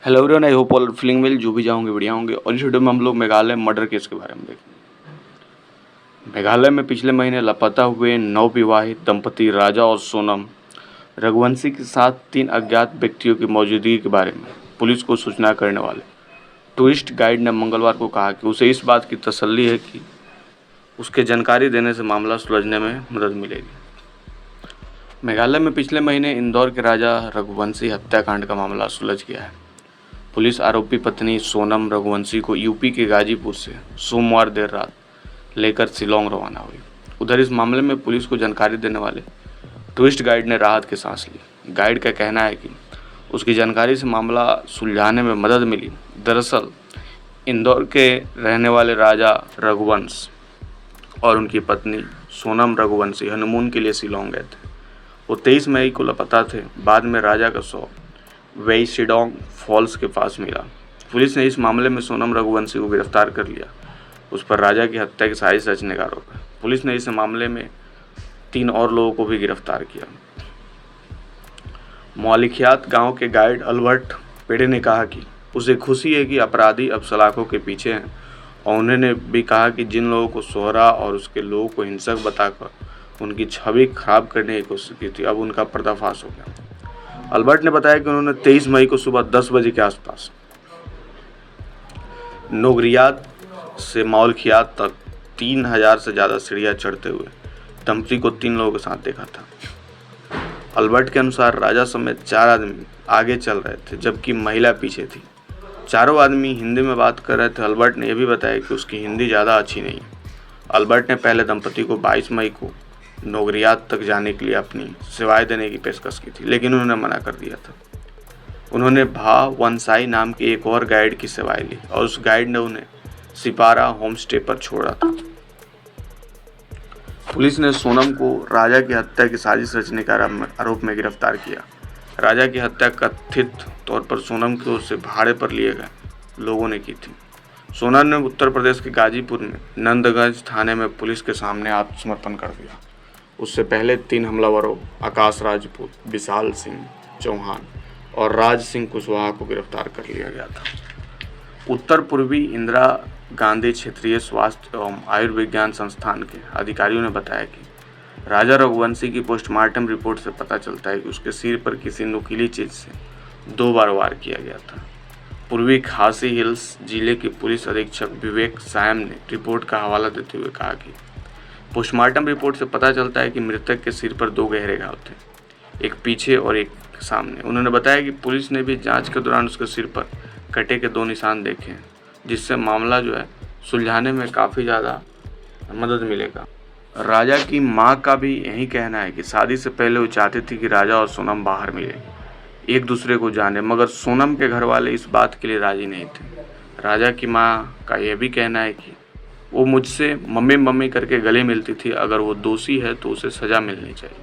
Hello everyone, I hope all feeling well. जो भी जाओगे बढ़िया होंगे। और इस वीडियो में हम लोग मेघालय मर्डर केस के बारे में देखेंगे। मेघालय में पिछले महीने लापता हुए नवविवाहित दंपति राजा और सोनम रघुवंशी के साथ 3 अज्ञात व्यक्तियों की मौजूदगी के बारे में पुलिस को सूचना करने वाले टूरिस्ट गाइड ने मंगलवार को कहा कि उसे इस बात की तसल्ली है कि उसके जानकारी देने से मामला सुलझने में मदद मिलेगी। मेघालय में पिछले महीने इंदौर के राजा रघुवंशी हत्याकांड का मामला सुलझ गया है। पुलिस आरोपी पत्नी सोनम रघुवंशी को यूपी के गाजीपुर से सोमवार देर रात लेकर शिलोंग रवाना हुई। उधर इस मामले में पुलिस को जानकारी देने वाले टूरिस्ट गाइड ने राहत की सांस ली। गाइड का कहना है कि उसकी जानकारी से मामला सुलझाने में मदद मिली। दरअसल इंदौर के रहने वाले राजा रघुवंश और उनकी पत्नी सोनम रघुवंशी हनीमून के लिए शिलोंग गए थे। वो 23 मई को लापता थे। बाद में राजा का शव वेईसिडोंग फॉल्स के पास मिला। पुलिस ने इस मामले में सोनम रघुवंशी को गिरफ्तार कर लिया। उस पर राजा की हत्या की साजिश रचने का आरोप है। पुलिस ने इस मामले में 3 और लोगों को भी गिरफ्तार किया। मौलिखियात गांव के गाइड अल्बर्ट पेड़े ने कहा कि उसे खुशी है कि अपराधी अब सलाखों के पीछे हैं, और उन्होंने भी कहा कि जिन लोगों को सोहरा और उसके लोगों को हिंसक बताकर उनकी छवि खराब करने की कोशिश की थी, अब उनका पर्दाफाश हो गया। अल्बर्ट ने बताया कि उन्होंने 23 मई को सुबह 10 बजे के आसपास नोगरियात से मौलखियात तक 3000 से ज़्यादा सीढ़ियाँ चढ़ते हुए दंपति को 3 लोगों के साथ देखा था। अल्बर्ट के अनुसार राजा समेत 4 आदमी आगे चल रहे थे, जबकि महिला पीछे थी। चारों आदमी हिंदी में बात कर रहे थे। अल्बर्ट ने यह भी बताया कि उसकी हिंदी ज़्यादा अच्छी नहीं है। अल्बर्ट ने पहले दंपति को 22 मई को नोगरियात तक जाने के लिए अपनी सेवाएं देने की पेशकश की थी, लेकिन उन्होंने मना कर दिया था। उन्होंने भा वनसाई नाम के एक और गाइड की सेवाएं ली और उस गाइड ने उन्हें सिपारा होमस्टे पर छोड़ा था। पुलिस ने सोनम को राजा की हत्या की साजिश रचने के आरोप में गिरफ्तार किया। राजा की हत्या कथित तौर पर सोनम की ओर से भाड़े पर लिए गए लोगों ने की थी। सोनम ने उत्तर प्रदेश के गाजीपुर में नंदगंज थाने में पुलिस के सामने आत्मसमर्पण कर दिया। उससे पहले 3 हमलावरों आकाश राजपूत, विशाल सिंह चौहान और राज सिंह कुशवाहा को गिरफ्तार कर लिया गया था। उत्तर पूर्वी इंदिरा गांधी क्षेत्रीय स्वास्थ्य एवं आयुर्विज्ञान संस्थान के अधिकारियों ने बताया कि राजा रघुवंशी की पोस्टमार्टम रिपोर्ट से पता चलता है कि उसके सिर पर किसी नुकीली चीज से 2 बार वार किया गया था। पूर्वी खासी हिल्स जिले के पुलिस अधीक्षक विवेक सायम ने रिपोर्ट का हवाला देते हुए कहा कि पोस्टमार्टम रिपोर्ट से पता चलता है कि मृतक के सिर पर 2 गहरे घाव थे, एक पीछे और एक सामने। उन्होंने बताया कि पुलिस ने भी जांच के दौरान उसके सिर पर कटे के 2 निशान देखे हैं, जिससे मामला जो है सुलझाने में काफ़ी ज़्यादा मदद मिलेगा। राजा की मां का भी यही कहना है कि शादी से पहले वो चाहती थी कि राजा और सोनम बाहर मिले, एक दूसरे को जाने, मगर सोनम के घर वाले इस बात के लिए राजी नहीं थे। राजा की मां का यह भी कहना है कि वो मुझसे मम्मी मम्मी करके गले मिलती थी, अगर वो दोषी है तो उसे सज़ा मिलनी चाहिए।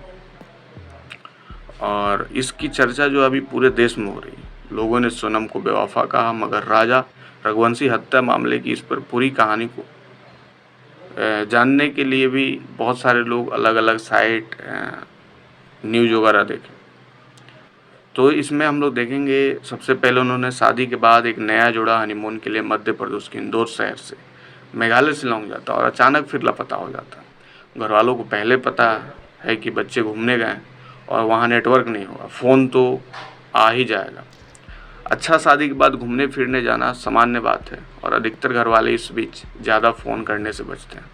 और इसकी चर्चा जो अभी पूरे देश में हो रही है। लोगों ने सोनम को बेवफा कहा, मगर राजा रघुवंशी हत्या मामले की इस पर पूरी कहानी को जानने के लिए भी बहुत सारे लोग अलग अलग साइट न्यूज़ वगैरह देखें। तो इसमें हम लोग देखेंगे, सबसे पहले उन्होंने शादी के बाद एक नया जोड़ा हनीमून के लिए मध्य प्रदेश के इंदौर शहर से मेघालय शिलोंग जाता और अचानक फिर लापता हो जाता। घर वालों को पहले पता है कि बच्चे घूमने गए और वहाँ नेटवर्क नहीं होगा, फ़ोन तो आ ही जाएगा। अच्छा, शादी के बाद घूमने फिरने जाना सामान्य बात है और अधिकतर घर वाले इस बीच ज़्यादा फ़ोन करने से बचते हैं।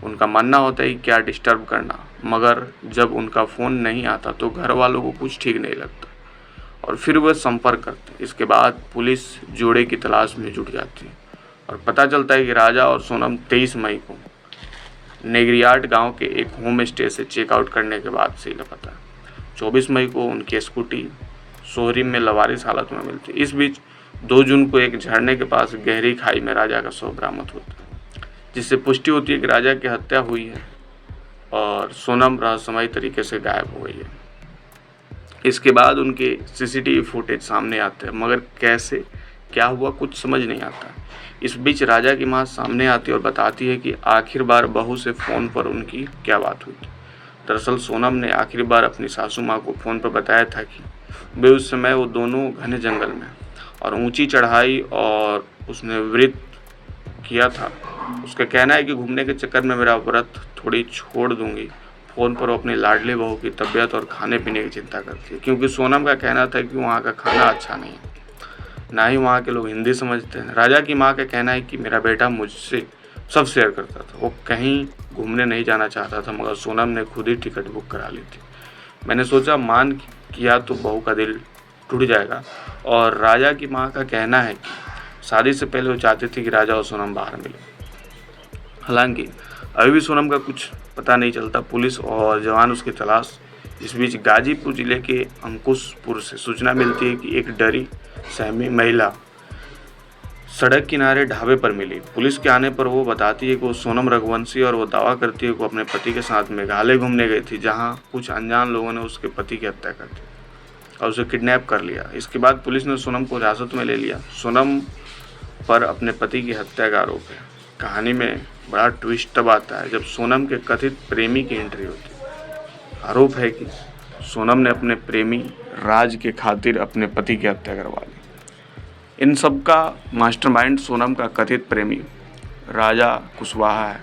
उनका मानना होता है कि क्या डिस्टर्ब करना, मगर जब उनका फ़ोन नहीं आता तो घर वालों को कुछ ठीक नहीं लगता और फिर वह संपर्क करते। इसके बाद पुलिस जोड़े की तलाश में जुट जाती है और पता चलता है कि राजा और सोनम 23 मई को नेगरियाट गांव के एक होम स्टे से चेकआउट करने के बाद से ही लापता है। 24 मई को उनकी स्कूटी सोहरी में लवारिस हालत में मिलती। इस बीच 2 जून को एक झरने के पास गहरी खाई में राजा का शव बरामद होता है, जिससे पुष्टि होती है कि राजा की हत्या हुई है और सोनम रहस्यमयी तरीके से गायब हो गई है। इसके बाद उनके सीसीटीवी फुटेज सामने आते हैं, मगर कैसे क्या हुआ कुछ समझ नहीं आता। इस बीच राजा की मां सामने आती है और बताती है कि आखिर बार बहू से फ़ोन पर उनकी क्या बात हुई थी। दरअसल सोनम ने आखिरी बार अपनी सासू माँ को फ़ोन पर बताया था कि वे उस समय वो दोनों घने जंगल में और ऊंची चढ़ाई और उसने व्रत किया था। उसका कहना है कि घूमने के चक्कर में मेरा व्रत थोड़ी छोड़ दूंगी। फ़ोन पर वो अपनी लाडली बहू की तबीयत और खाने पीने की चिंता करती है, क्योंकि सोनम का कहना था कि वहाँ का खाना अच्छा नहीं है, ना ही वहाँ के लोग हिंदी समझते हैं। राजा की माँ का कहना है कि मेरा बेटा मुझसे सब शेयर करता था, वो कहीं घूमने नहीं जाना चाहता था, मगर सोनम ने खुद ही टिकट बुक करा ली थी। मैंने सोचा मान किया तो बहू का दिल टूट जाएगा। और राजा की माँ का कहना है कि शादी से पहले वो चाहती थी कि राजा और सोनम बाहर मिले। हालांकि अभी भी सोनम का कुछ पता नहीं चलता। पुलिस और जवान उसकी तलाश। इस बीच गाजीपुर जिले के अंकुशपुर से सूचना मिलती है कि एक डरी सहमी महिला सड़क किनारे ढाबे पर मिली। पुलिस के आने पर वो बताती है कि वो सोनम रघुवंशी, और वो दावा करती है कि वो अपने पति के साथ मेघालय घूमने गई थी, जहां कुछ अनजान लोगों ने उसके पति की हत्या कर दी और उसे किडनैप कर लिया। इसके बाद पुलिस ने सोनम को हिरासत में ले लिया। सोनम पर अपने पति की हत्या का आरोप है। कहानी में बड़ा ट्विस्ट तब आता है जब सोनम के कथित प्रेमी की एंट्री होती है। आरोप है कि सोनम ने अपने प्रेमी राज के खातिर अपने पति की हत्या करवा ली। इन सब का मास्टरमाइंड सोनम का कथित प्रेमी राजा कुशवाहा है,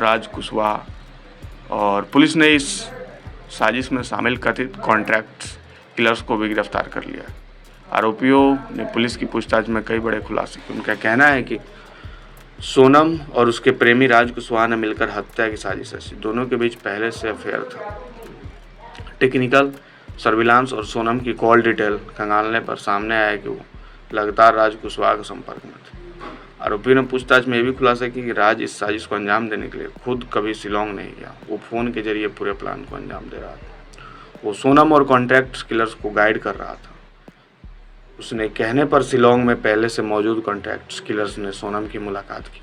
राज कुशवाहा। और पुलिस ने इस साजिश में शामिल कथित कॉन्ट्रैक्ट किलर्स को भी गिरफ्तार कर लिया। आरोपियों ने पुलिस की पूछताछ में कई बड़े खुलासे किए। उनका कहना है कि सोनम और उसके प्रेमी राज कुशवाहा ने मिलकर हत्या की साजिश रची। दोनों के बीच पहले से अफेयर था। टेक्निकल सर्विलांस और सोनम की कॉल डिटेल खंगालने पर सामने आया कि वो लगातार राज कुशवाहा के संपर्क में थे। आरोपियों ने पूछताछ में यह भी खुलासा किया कि राज इस साजिश को अंजाम देने के लिए खुद कभी शिलोंग नहीं गया, वो फ़ोन के जरिए पूरे प्लान को अंजाम दे रहा था। वो सोनम और कॉन्ट्रैक्ट किलर्स को गाइड कर रहा था। उसने कहने पर शिलोंग में पहले से मौजूद कॉन्ट्रैक्ट किलर्स ने सोनम की मुलाकात की।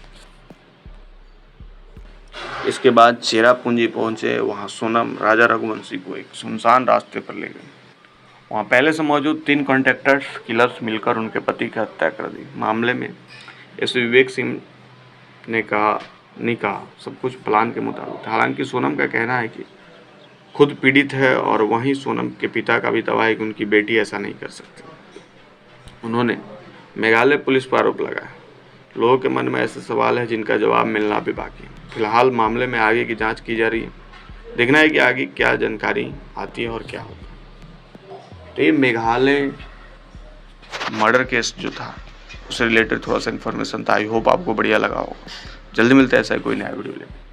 इसके बाद चेरापूंजी पहुंचे। वहां सोनम राजा रघुवंशी को एक सुनसान रास्ते पर ले गई। वहाँ पहले से मौजूद 3 कॉन्ट्रैक्टर्स किलर्स मिलकर उनके पति की हत्या कर दी। मामले में एसपी विवेक सिंह ने कहा सब कुछ प्लान के मुताबिक। हालांकि सोनम का कहना है कि खुद पीड़ित है, और वहीं सोनम के पिता का भी दावा है कि उनकी बेटी ऐसा नहीं कर सकती। उन्होंने मेघालय पुलिस पर आरोप लगाया। लोगों के मन में ऐसे सवाल हैं जिनका जवाब मिलना भी बाकी है। फिलहाल मामले में आगे की जाँच की जा रही है। देखना है कि आगे क्या जानकारी आती है और क्या होगा। तो ये मेघालय मर्डर केस जो था उससे रिलेटेड थोड़ा सा इन्फॉर्मेशन था। आई होप आपको बढ़िया लगा होगा। जल्दी मिलते हैं ऐसा कोई नया वीडियो लेकर।